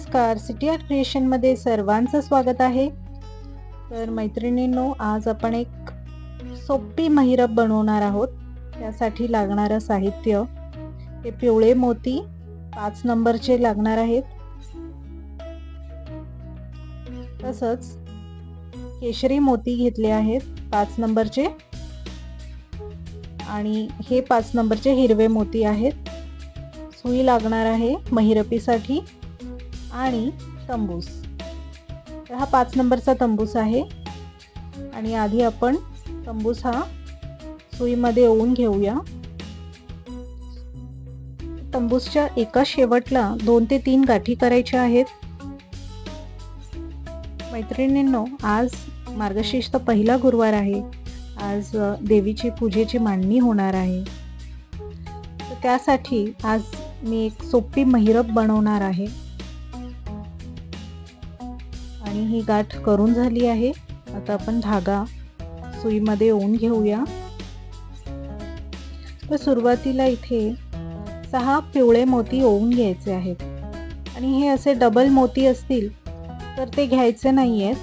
नमस्कार, city art क्रिएशनमध्ये सर्वांचं स्वागत आहे। तर मैत्रिणींनो, आज आपण एक सोपी महिरप बनवणार आहोत। त्यासाठी लागणारं साहित्य हे पिवळे मोती 5 नंबरचे लागणार आहेत, तसंच केशरी मोती घेतले आहेत 5 नंबरचे आणि हे 5 नंबरचे हिरवे मोती आहेत। सुई लागणार आहे महिरपीसाठी आणि तंबूस। तर हा 5 नंबरचा तंबूस आहे आणि आधी आपण तंबूस हा सुईमध्ये ओवून घेऊया। तंबूसच्या एका शेवटला 2 ते 3 गाठी करायच्या आहेत। मैत्रिणींनो, आज मार्गशीर्ष पहिला गुरुवार आहे। आज देवीची पूजेची मांडणी होणार आहे, तर त्यासाठी आज मी एक सोपी महिरप बनवणार आहे आणि ही गाठ करून झाली आहे। आता आपण धागा सुईमध्ये ओवून घेऊया। तर सुरुवातीला इथे 6 पिवळे मोती ओवून घ्यायचे आहेत आणि हे असे डबल मोती असतील तर ते घ्यायचे नाहीयेत,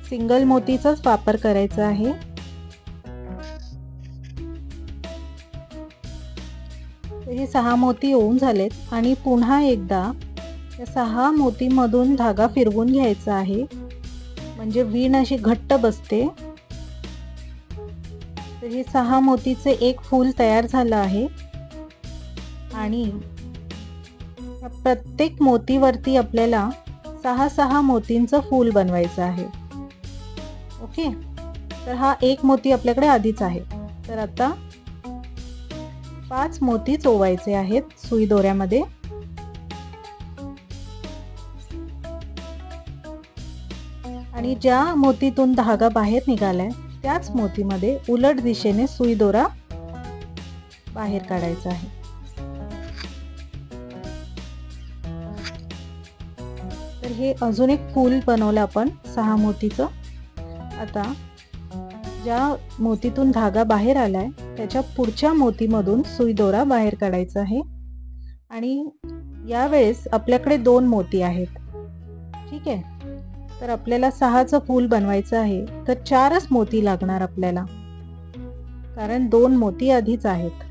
सिंगल मोतीचाच वापर करायचा आहे। तर हे 6 मोती ओवून झालेत आणि पुन्हा एकदा या 6 मोतीमधून धागा फिरवून घ्यायचा आहे, म्हणजे वीण अशी घट्ट बसते। तर हे 6 मोतीचे एक फूल तयार झालं आहे आणि प्रत्येक मोतीवरती आपल्याला 6 मोतींचं फूल बनवायचं आहे। ओके, तर हा एक मोती आपल्याकडे आधीच आहे। तर आता 5 मोती चोवायचे आहेत सुई दोऱ्यामध्ये। आणि ज्या मोतीतून धागा बाहेर निघालाय त्याच मोतीमध्ये उलट दिशेने सुई दोरा बाहेर काढायचा आहे। तर हे अजून एक फूल बनवलं आपण 6 मोतीचं। आता ज्या मोतीतून धागा बाहेर आलाय त्याच्या पुढच्या मोतीमधून सुई दोरा बाहेर काढायचा आहे आणि यावेळेस आपल्याकडे 2 मोती आहेत। ठीक आहे, तर आपल्याला 6चं फूल बनवायचं आहे, तर 4च मोती लागणार आपल्याला, कारण 2 मोती आधीच आहेत।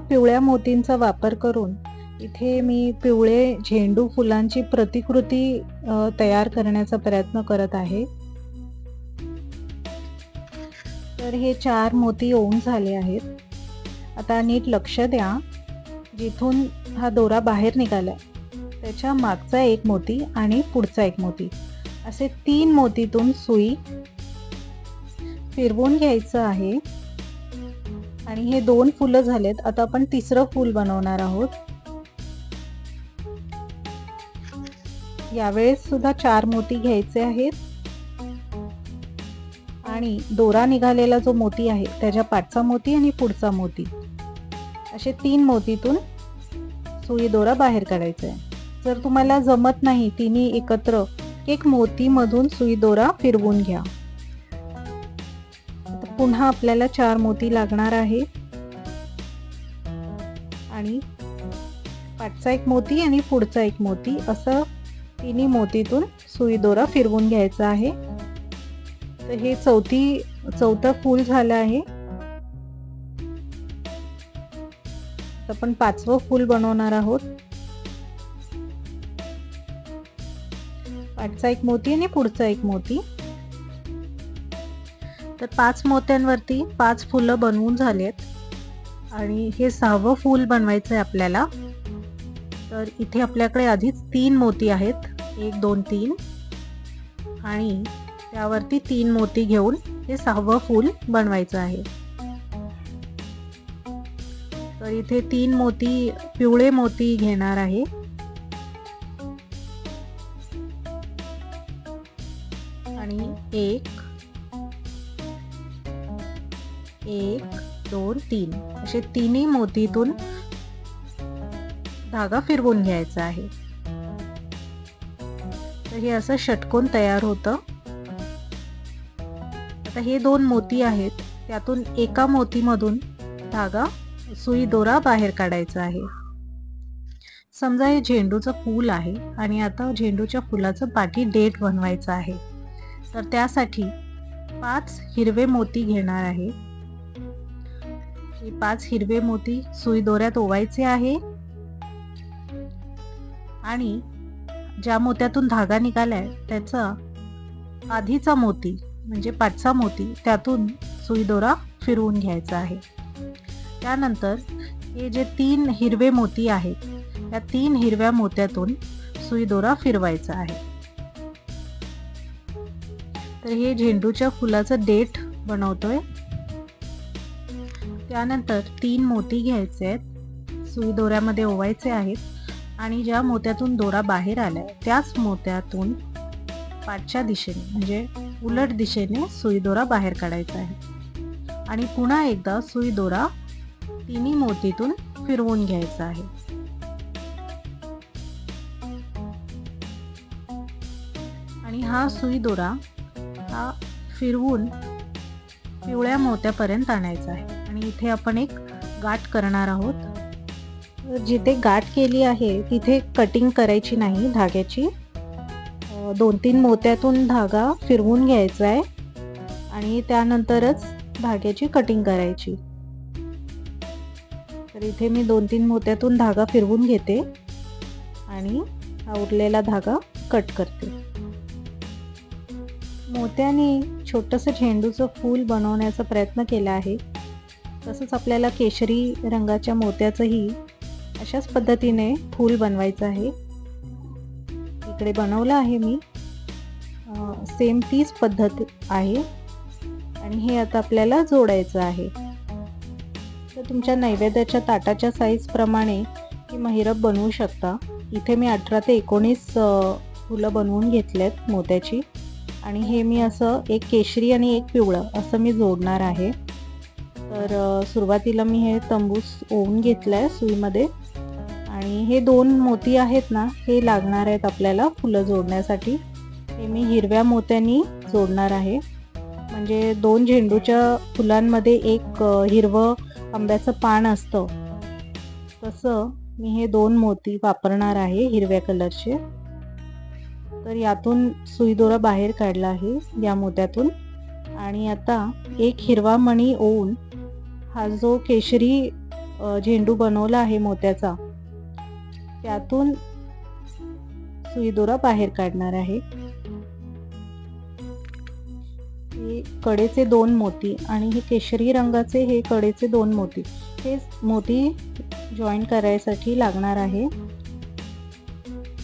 पिवळ्या मोतींचा वापर करून इथे मी पिवळे झेंडू फुलांची प्रतिकृती तयार करण्याचा प्रयत्न करत आहे। तर हे 4 मोती ओवून झाले आहेत। आता नीट लक्ष द्या, जिथून हा दोरा बाहेर निघालाय त्याच्या मागचा एक मोती आणि पुढचा एक मोती, असे 3 मोतीतून सुई फिरवून घ्यायचं आहे आणि हे 2 फुलं झालेत। आता आपण 3रं फूल बनवणार आहोत। यावेळेस सुद्धा 4 मोती घ्यायचे आहेत आणि दोरा निघालेला जो मोती आहे त्याच्या पाठचा मोती आणि पुढचा मोती, असे 3 मोतीतून सुई दोरा बाहेर काढायचा आहे। जर तुम्हाला जमत नाही तिन्ही एकत्र, एक मोती मधून सुई दोरा फिरवून घ्या। पुन्हा आपल्याला 4 मोती लागणार आहे आणि पाठचा एक मोती आणि पुढचा एक मोती, असं तिन्ही मोतीतून सुई दोरा फिरवून घ्यायचा आहे। तर हे चौथं फूल झालं आहे। आपण 5वं फूल बनवणार आहोत। पाठचा एक मोती आणि पुढचा एक मोती। तर 5 मोत्यांवरती 5 फुलं बनवून झालेत आणि हे 6वं फूल बनवायचं आहे आपल्याला। तर इथे आपल्याकडे आधीच 3 मोती आहेत, 1 2 3, आणि त्यावरती 3 मोती घेऊन हे 6वं फूल बनवायचं आहे। तर इथे 3 मोती पिवळे मोती घेणार आहे आणि 1 2 3 असे तिन्ही मोतीतून धागा फिरवून घ्यायचा आहे। तर हे असं षटकोन तयार होतं। आता हे 2 मोती आहेत, त्यातून एका मोतीमधून धागा सुई दोरा बाहेर काढायचा आहे। समजा हे झेंडूचं फूल आहे आणि आता झेंडूच्या फुलाचं पाठी डेट बनवायचं आहे. तर त्यासाठी 5 हिरवे मोती घेणार आहे. हे 5 हिरवे मोती सुई दोऱ्यात ओवायचे आहे आणि ज्या मोत्यातून धागा निघालाय त्याचा आधीचा मोती म्हणजे 5सा मोती त्यातून सुई दोरा फिरवून घ्यायचा आहे. त्यानंतर हे जे 3 हिरवे मोती आहेत या 3 हिरव्या मोत्यातून सुई दोरा फिरवायचा आहे. तर हे झेंडूच्या फुलाचं देठ बनवतोय. त्यानंतर 3 मोती घ्यायचे आहेत, सुई दोऱ्यामध्ये ओवायचे आहेत आणि ज्या मोत्यातून दोरा बाहेर आलाय त्याच मोत्यातून पाठच्या दिशेने म्हणजे उलट दिशेने सुई दोरा बाहेर काढायचा आहे आणि पुन्हा एकदा सुई दोरा तिन्ही मोतीतून फिरवून घ्यायचा आहे. आणि हा सुई दोरा हा फिरवून पिवळ्या मोत्यापर्यंत आणायचा आहे आणि इथे आपण एक गाठ करणार आहोत. जिथे गाठ केली आहे तिथे कटिंग करायची नाही धाग्याची. 2-3 मोत्यातून धागा फिरवून घ्यायचा आहे आणि त्यानंतरच धाग्याची कटिंग करायची. तर इथे मी 2-3 मोत्यातून धागा फिरवून घेते आणि हा उरलेला धागा कट करते. मोत्याने छोटंसं झेंडूचं फूल बनवण्याचा प्रयत्न केला आहे. तसंच आपल्याला केशरी रंगाच्या मोत्याचंही अशाच पद्धतीने फूल बनवायचं आहे. इकडे बनवलं आहे मी. सेम तीच पद्धत आहे आणि हे आता आपल्याला जोडायचं आहे. तर तुमच्या नैवेद्याच्या ताटाच्या साईज प्रमाणे ही महिरप बनवू शकता. इथे मी 18 ते 19 फुलं बनवून घेतलेत मोत्याची आणि हे मी असं एक केशरी आणि एक पिवळं असं मी जोडणार आहे. तर सुरुवातीला मी हे तंबूस ओवून घेतलंय सुईमध्ये आणि हे 2 मोती आहेत ना हे लागणार आहेत आपल्याला फुलं जोडण्यासाठी. हे मी हिरव्या मोत्यांनी जोडणार आहे. म्हणजे 2 झेंडूच्या फुलांमध्ये एक हिरवं आंब्याचं पान असतं तसं मी हे 2 मोती वापरणार आहे हिरव्या कलरचे. तर यातून सुई दोरा बाहेर काढला आहे या मोत्यातून आणि आता एक हिरवा मणी ओवून हा जो केशरी झेंडू बनवला आहे मोत्याचा त्यातून सुई दोरा बाहेर काढणार आहे. हे कडेचे 2 मोती आणि हे केशरी रंगाचे हे कडेचे 2 मोती हे मोती जॉईन करायसाठी लागणार आहे.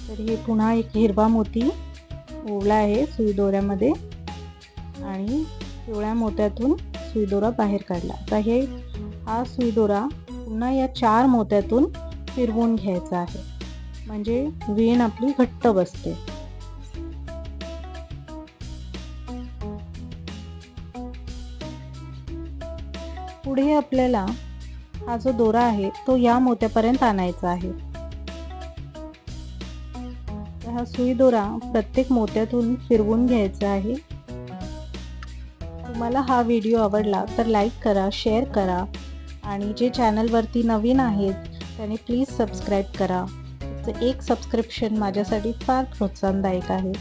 तर हे पुन्हा एक हिरवा मोती ओवला आहे सुई दोऱ्यामध्ये आणि पिवळ्या मोत्यातून सुई दोरा बाहेर काढला. आता हा सुई दोरा पुन्हा या 4 मोत्यातून फिरवून घ्यायचा आहे म्हणजे वीण आपली घट्ट बसते. पुढे आपल्याला हा जो दोरा आहे तो या मोत्यापर्यंत आणायचा आहे. हा सुई दोरा प्रत्येक मोत्यातून फिरवून घ्यायचा आहे. तुम्हाला हा व्हिडिओ आवडला तर लाईक करा, शेअर करा आणि जे चॅनलवरती नवीन आहेत त्याने प्लीज सबस्क्राईब करा. एक सबस्क्रिप्शन माझ्यासाठी फार प्रोत्साहनदायक आहे.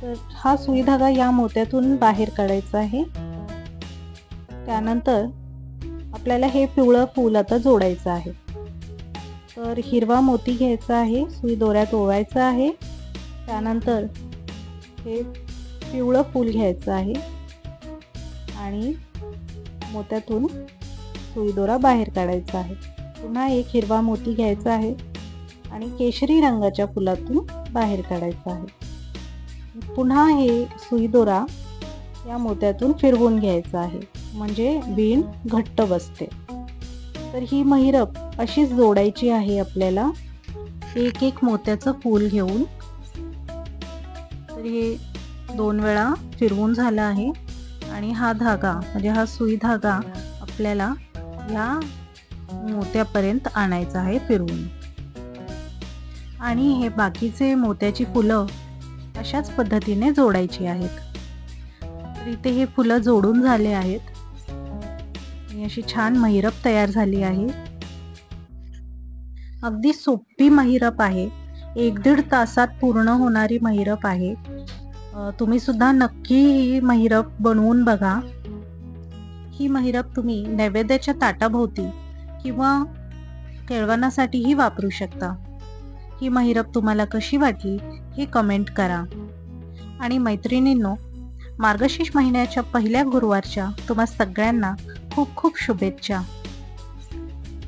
तर हा सुई धागा या मोत्यातून बाहेर काढायचा आहे. त्यानंतर आपल्याला हे पिवळं फूल आता जोडायचं आहे. तर हिरवा मोती घ्यायचा आहे, सुई दोऱ्यात ओवायचं आहे. त्यानंतर हे पिवळं फूल घ्यायचं आहे आणि मोत्यातून सुई दोरा बाहेर काढायचा आहे. पुन्हा एक हिरवा मोती घ्यायचा आहे आणि केशरी रंगाच्या फुलातून बाहेर काढायचा आहे. पुन्हा हे सुई दोरा या मोत्यातून फिरवून घ्यायचा आहे म्हणजे वीण घट्ट बसते. तर ही महिरप अशीच जोडायची आहे आपल्याला एक एक मोत्याचं फूल घेऊन. तर हे 2 वेळा फिरवून झाला आहे आणि हा धागा म्हणजे हा सुई धागा आपल्याला या मोत्यापर्यंत आणायचा आहे फिरवून. आणि हे बाकीचे मोत्याची फुलं अशाच पद्धतीने जोडायची आहेत. तर इथे हे फुलं जोडून झाले आहेत. अशी छान महिरप तयार झाली आहे. अगदी सोपी महिरप आहे. 1-1.5 तासात पूर्ण होणारी महिरप आहे. तुम्ही सुद्धा नक्की ही महिरप बनवून बघा. ही महिरप तुम्ही नैवेद्याच्या ताटाभोवती किंवा केळवणासाठीही वापरू शकता. ही महिरप तुम्हाला कशी वाटली हे कमेंट करा. आणि मैत्रिणींनो, मार्गशीर्ष महिन्याच्या पहिल्या गुरुवारच्या तुम्हा सगळ्यांना खूप खूप शुभेच्छा.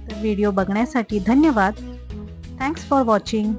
तर व्हिडिओ बघण्यासाठी धन्यवाद. Thanks for watching.